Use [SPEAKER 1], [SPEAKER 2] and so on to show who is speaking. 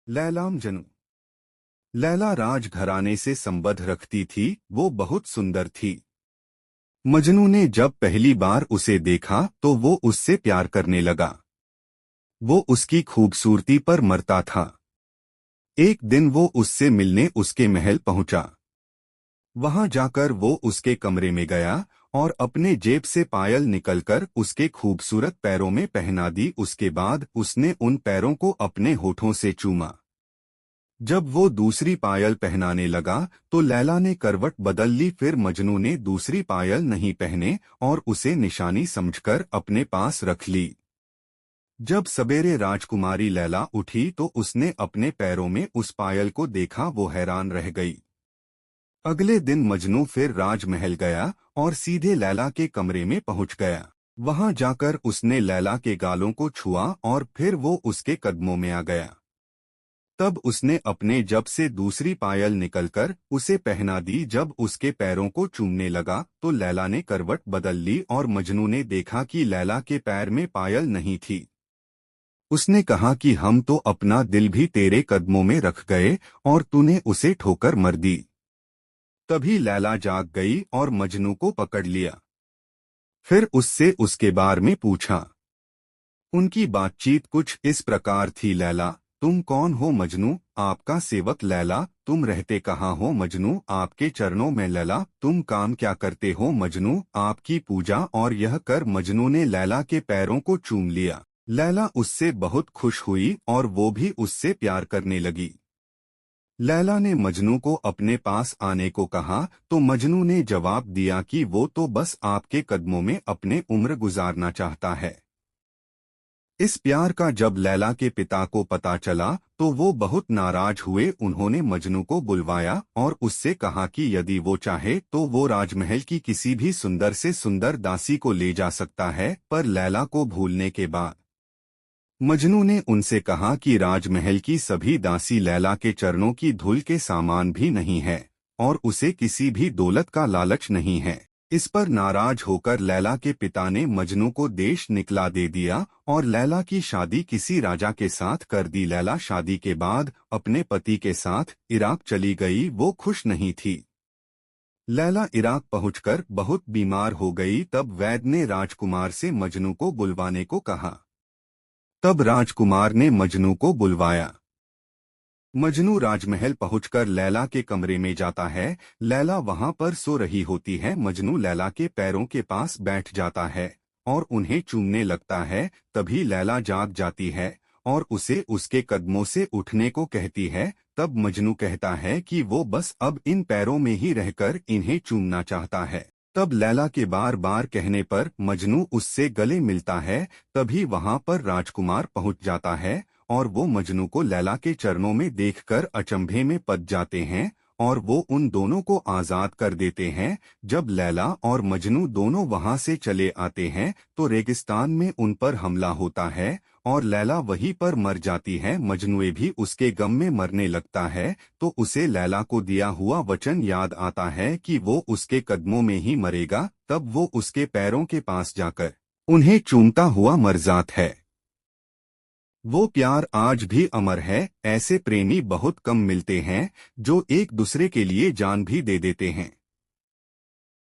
[SPEAKER 1] लैला मजनू। लैला राजघराने से संबंध रखती थी, वो बहुत सुंदर थी। मजनू ने जब पहली बार उसे देखा तो वो उससे प्यार करने लगा। वो उसकी खूबसूरती पर मरता था। एक दिन वो उससे मिलने उसके महल पहुंचा। वहां जाकर वो उसके कमरे में गया और अपने जेब से पायल निकलकर उसके खूबसूरत पैरों में पहना दी। उसके बाद उसने उन पैरों को अपने होठों से चूमा। जब वो दूसरी पायल पहनाने लगा तो लैला ने करवट बदल ली। फिर मजनू ने दूसरी पायल नहीं पहने और उसे निशानी समझकर अपने पास रख ली। जब सवेरे राजकुमारी लैला उठी तो उसने अपने पैरों में उस पायल को देखा। वो हैरान रह गई। अगले दिन मजनू फिर राजमहल गया और सीधे लैला के कमरे में पहुंच गया। वहां जाकर उसने लैला के गालों को छुआ और फिर वो उसके कदमों में आ गया। तब उसने अपने जब से दूसरी पायल निकलकर उसे पहना दी। जब उसके पैरों को चूमने लगा तो लैला ने करवट बदल ली और मजनू ने देखा कि लैला के पैर में पायल नहीं थी। उसने कहा कि हम तो अपना दिल भी तेरे कदमों में रख गए और तूने उसे ठोकर मर दी। तभी लैला जाग गई और मजनू को पकड़ लिया। फिर उससे उसके बारे में पूछा। उनकी बातचीत कुछ इस प्रकार थी। लैला, तुम कौन हो? मजनू, आपका सेवक। लैला, तुम रहते कहाँ हो? मजनू, आपके चरणों में। लैला, तुम काम क्या करते हो? मजनू, आपकी पूजा। और यह कर मजनू ने लैला के पैरों को चूम लिया। लैला उससे बहुत खुश हुई और वो भी उससे प्यार करने लगी। लैला ने मजनू को अपने पास आने को कहा तो मजनू ने जवाब दिया कि वो तो बस आपके कदमों में अपने उम्र गुजारना चाहता है। इस प्यार का जब लैला के पिता को पता चला तो वो बहुत नाराज हुए। उन्होंने मजनू को बुलवाया और उससे कहा कि यदि वो चाहे तो वो राजमहल की किसी भी सुंदर से सुंदर दासी को ले जा सकता है, पर लैला को भूलने के बाद। मजनू ने उनसे कहा कि राजमहल की सभी दासी लैला के चरणों की धूल के सामान भी नहीं है और उसे किसी भी दौलत का लालच नहीं है। इस पर नाराज होकर लैला के पिता ने मजनू को देश निकला दे दिया और लैला की शादी किसी राजा के साथ कर दी। लैला शादी के बाद अपने पति के साथ इराक चली गई। वो खुश नहीं थी। लैला इराक पहुंचकर बहुत बीमार हो गई। तब वैद्य ने राजकुमार से मजनू को बुलवाने को कहा। तब राजकुमार ने मजनू को बुलवाया। मजनू राजमहल पहुंचकर लैला के कमरे में जाता है। लैला वहां पर सो रही होती है। मजनू लैला के पैरों के पास बैठ जाता है और उन्हें चूमने लगता है। तभी लैला जाग जाती है और उसे उसके कदमों से उठने को कहती है। तब मजनू कहता है कि वो बस अब इन पैरों में ही रहकर इन्हें चूमना चाहता है। तब लैला के बार बार कहने पर मजनू उससे गले मिलता है। तभी वहां पर राजकुमार पहुंच जाता है और वो मजनू को लैला के चरणों में देखकर अचंभे में पड़ जाते हैं और वो उन दोनों को आजाद कर देते हैं। जब लैला और मजनू दोनों वहां से चले आते हैं तो रेगिस्तान में उन पर हमला होता है और लैला वहीं पर मर जाती है। मजनू भी उसके गम में मरने लगता है तो उसे लैला को दिया हुआ वचन याद आता है कि वो उसके कदमों में ही मरेगा। तब वो उसके पैरों के पास जाकर उन्हें चूमता हुआ मर जाता है। वो प्यार आज भी अमर है। ऐसे प्रेमी बहुत कम मिलते हैं जो एक दूसरे के लिए जान भी दे देते हैं।